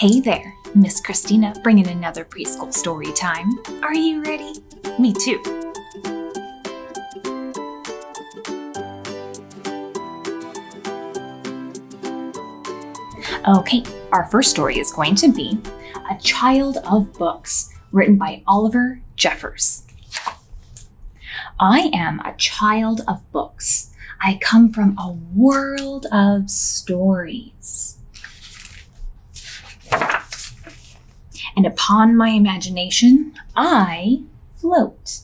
Hey there, Miss Kristina bringing another preschool story time. Are you ready? Me too. Okay, our first story is going to be A Child of Books, written by Oliver Jeffers. I am a child of books. I come from a world of stories. And upon my imagination, I float.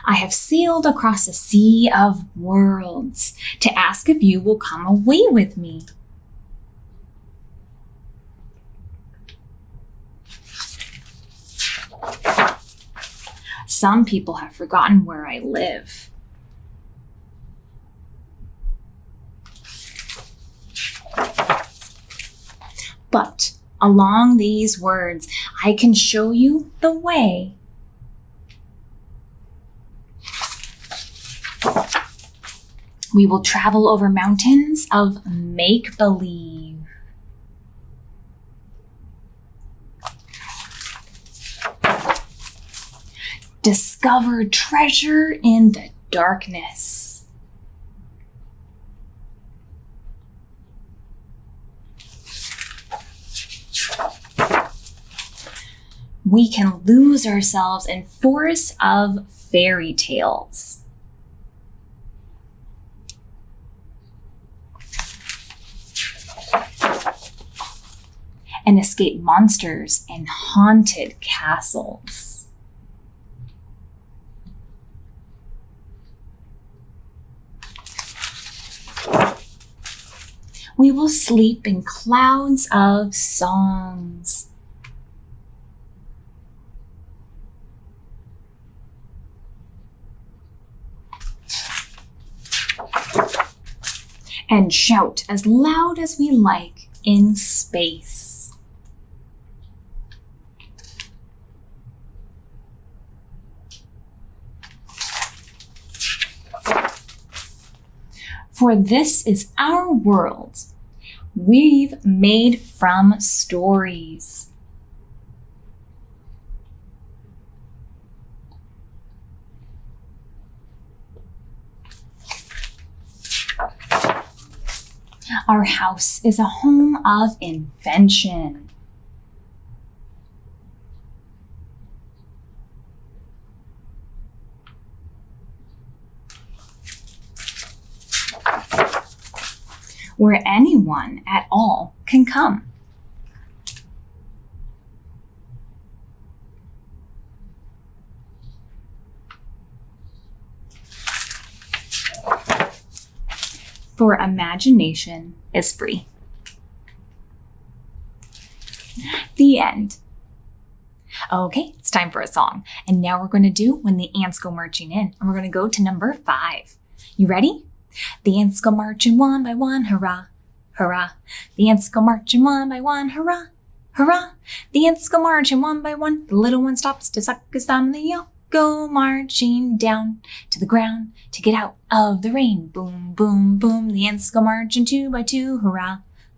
I have sailed across a sea of worlds to ask if you will come away with me. Some people have forgotten where I live. But along these words, I can show you the way. We will travel over mountains of make-believe. Discover treasure in the darkness. We can lose ourselves in forests of fairy tales. And escape monsters in haunted castles. We will sleep in clouds of songs. And shout as loud as we like in space. For this is our world, we've made from stories. Our house is a home of invention. Where anyone at all can come. For imagination is free. The end. Okay, it's time for a song. And now we're going to do When the Ants Go Marching In. And we're going to go to number 5. You ready? The ants go marching one by one, hurrah, hurrah. The ants go marching one by one, hurrah, hurrah. The ants go marching one by one. The little one stops to suck his thumb, and they all go marching down to the ground to get out of the rain. Boom, boom, boom. The ants go marching 2 by 2, hurrah,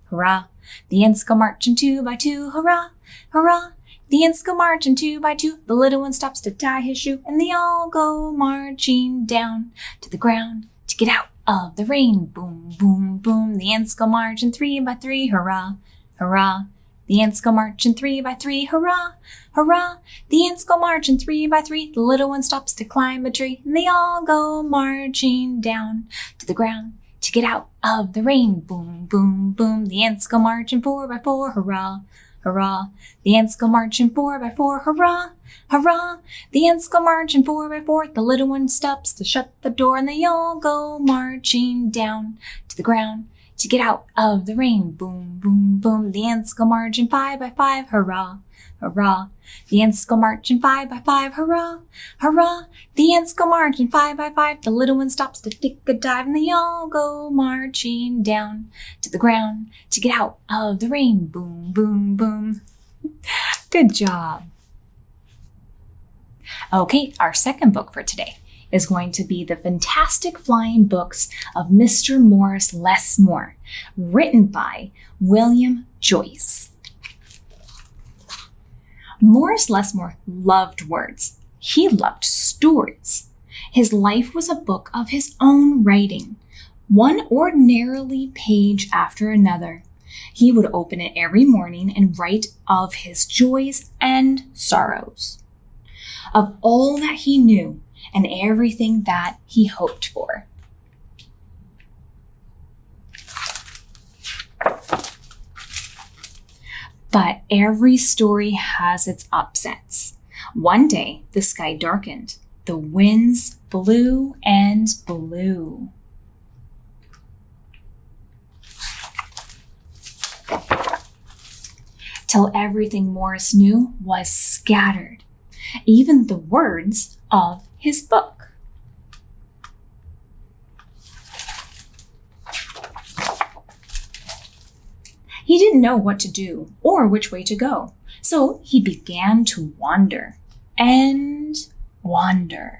hurrah. The ants go marching 2 by 2, hurrah, hurrah. The ants go marching 2 by 2. The little one stops to tie his shoe, and they all go marching down to the ground to get out of the rain. Boom, boom, boom. The ants go marching 3 by 3, hurrah, hurrah. The ants go marching 3 by 3, hurrah, hurrah. The ants go marching 3 by 3. The little one stops to climb a tree, and they all go marching down to the ground to get out of the rain. Boom, boom, boom. The ants go marching 4 by 4, hurrah, hurrah. The ants go marching 4 by 4, hurrah, hurrah. The ants go marching 4 by 4. The little one stops to shut the door, and they all go marching down to the ground to get out of the rain. Boom, boom, boom. The ants go marching 5 by 5, hurrah, hurrah. The ants go marching 5 by 5, hurrah, hurrah. The ants go marching 5 by 5. The little one stops to take a dive, and they all go marching down to the ground to get out of the rain. Boom, boom, boom. Good job. Okay, our second book for today is going to be The Fantastic Flying Books of Mr. Morris Lessmore, written by William Joyce. Morris Lessmore loved words. He loved stories. His life was a book of his own writing, one ordinarily page after another. He would open it every morning and write of his joys and sorrows, of all that he knew and everything that he hoped for. But every story has its upsets. One day, the sky darkened. The winds blew and blew. Till everything Morris knew was scattered, even the words of his book. He didn't know what to do or which way to go, so he began to wander and wander.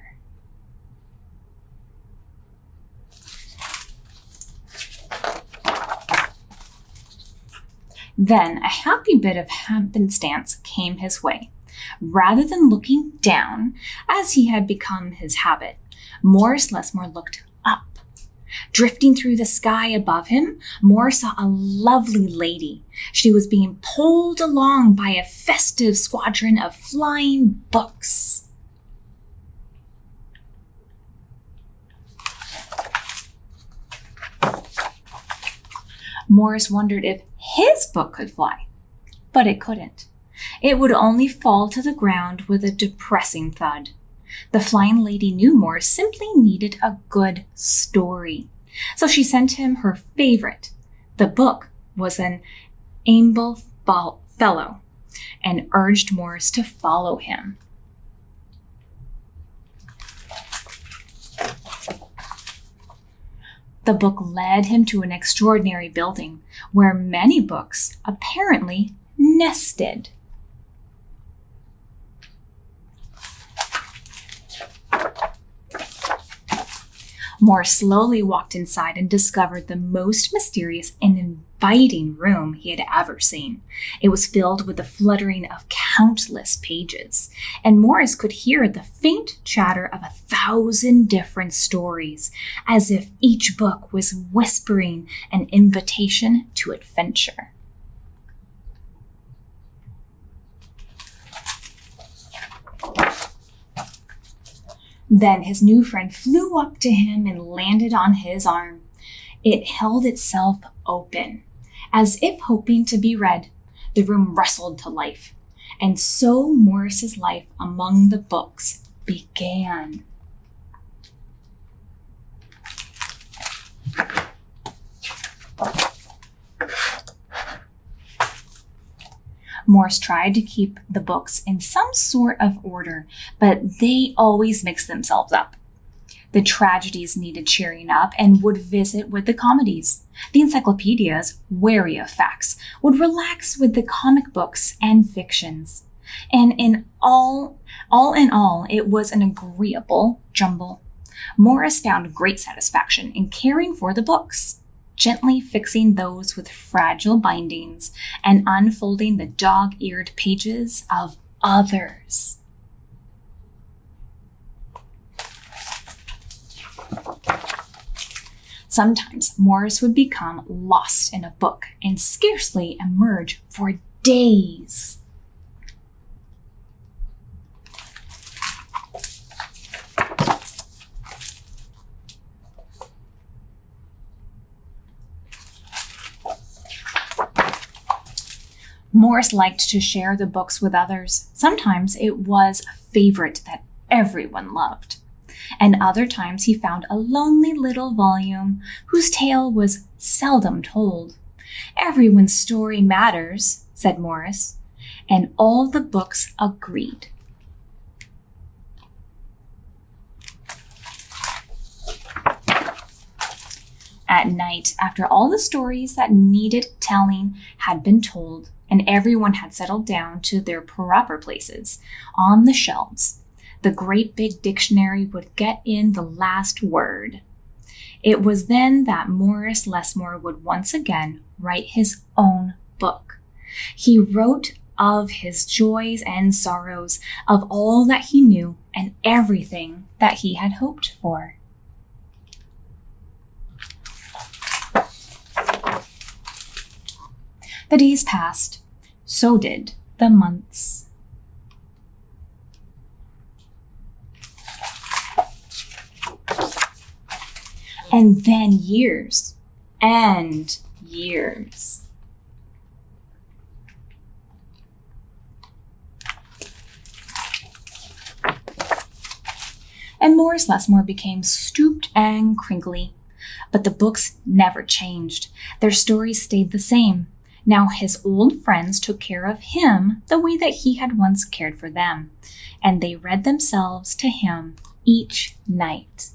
Then a happy bit of happenstance came his way. Rather than looking down, as he had become his habit, Morris Lessmore looked up. Drifting through the sky above him, Morris saw a lovely lady. She was being pulled along by a festive squadron of flying books. Morris wondered if his book could fly, but it couldn't. It would only fall to the ground with a depressing thud. The flying lady knew Morris simply needed a good story, so she sent him her favorite. The book was an amiable fellow and urged Morris to follow him. The book led him to an extraordinary building where many books apparently nested. Morris slowly walked inside and discovered the most mysterious and inviting room he had ever seen. It was filled with the fluttering of countless pages, and Morris could hear the faint chatter of 1,000 different stories, as if each book was whispering an invitation to adventure. Then his new friend flew up to him and landed on his arm. It held itself open, as if hoping to be read. The room rustled to life, and so Morris's life among the books began. Morris tried to keep the books in some sort of order, but they always mixed themselves up. The tragedies needed cheering up and would visit with the comedies. The encyclopedias, wary of facts, would relax with the comic books and fictions. And in all, it was an agreeable jumble. Morris found great satisfaction in caring for the books, gently fixing those with fragile bindings and unfolding the dog-eared pages of others. Sometimes Morris would become lost in a book and scarcely emerge for days. Morris liked to share the books with others. Sometimes it was a favorite that everyone loved, and other times he found a lonely little volume whose tale was seldom told. "Everyone's story matters," said Morris, and all the books agreed. At night, after all the stories that needed telling had been told, and everyone had settled down to their proper places on the shelves, the great big dictionary would get in the last word. It was then that Morris Lessmore would once again write his own book. He wrote of his joys and sorrows, of all that he knew and everything that he had hoped for. The days passed, so did the months. And then years and years. And Morris Lessmore became stooped and crinkly. But the books never changed. Their stories stayed the same. Now his old friends took care of him the way that he had once cared for them, and they read themselves to him each night.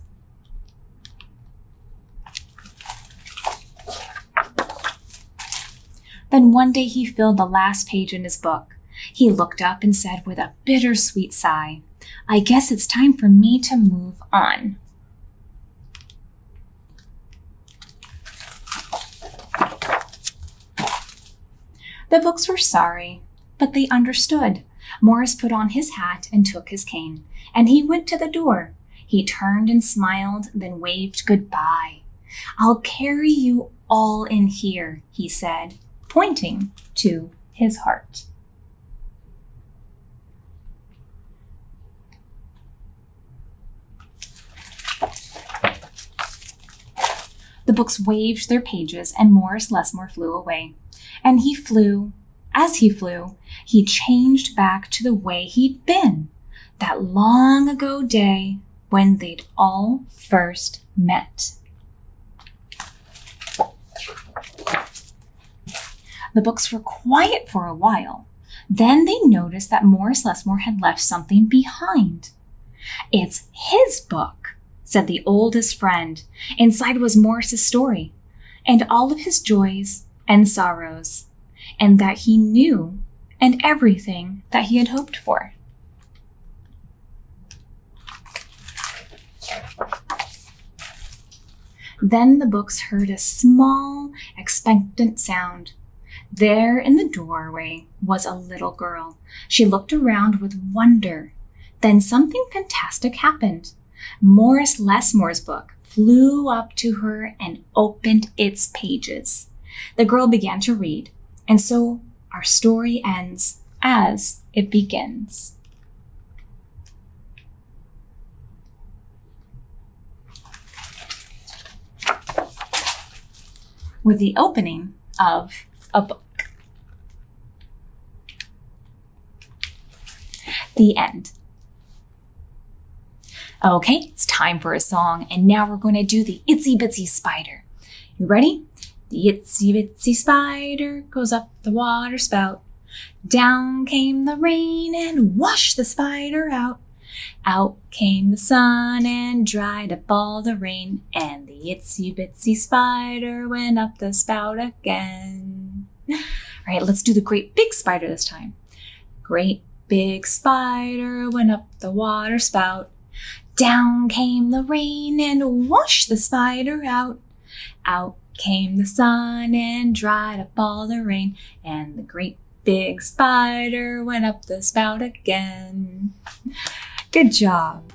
Then one day he filled the last page in his book. He looked up and said with a bittersweet sigh, "I guess it's time for me to move on." The books were sorry, but they understood. Morris put on his hat and took his cane, and he went to the door. He turned and smiled, then waved goodbye. "I'll carry you all in here," he said, pointing to his heart. The books waved their pages, and Morris Lessmore flew away. And he flew. As he flew, he changed back to the way he'd been, that long ago day when they'd all first met. The books were quiet for a while. Then they noticed that Morris Lessmore had left something behind. "It's his book," said the oldest friend. Inside was Morris's story, and all of his joys and sorrows, and that he knew, and everything that he had hoped for. Then the books heard a small, expectant sound. There in the doorway was a little girl. She looked around with wonder. Then something fantastic happened. Morris Lessmore's book flew up to her and opened its pages. The girl began to read, and so our story ends as it begins. With the opening of a book. The end. Okay, it's time for a song, and now we're going to do the Itsy Bitsy Spider. You ready? The itsy bitsy spider goes up the water spout. Down came the rain and washed the spider out. Out came the sun and dried up all the rain. And the itsy bitsy spider went up the spout again. All right, let's do the great big spider this time. Great big spider went up the water spout. Down came the rain and washed the spider out. Out came the sun and dried up all the rain, and the great big spider went up the spout again. Good job.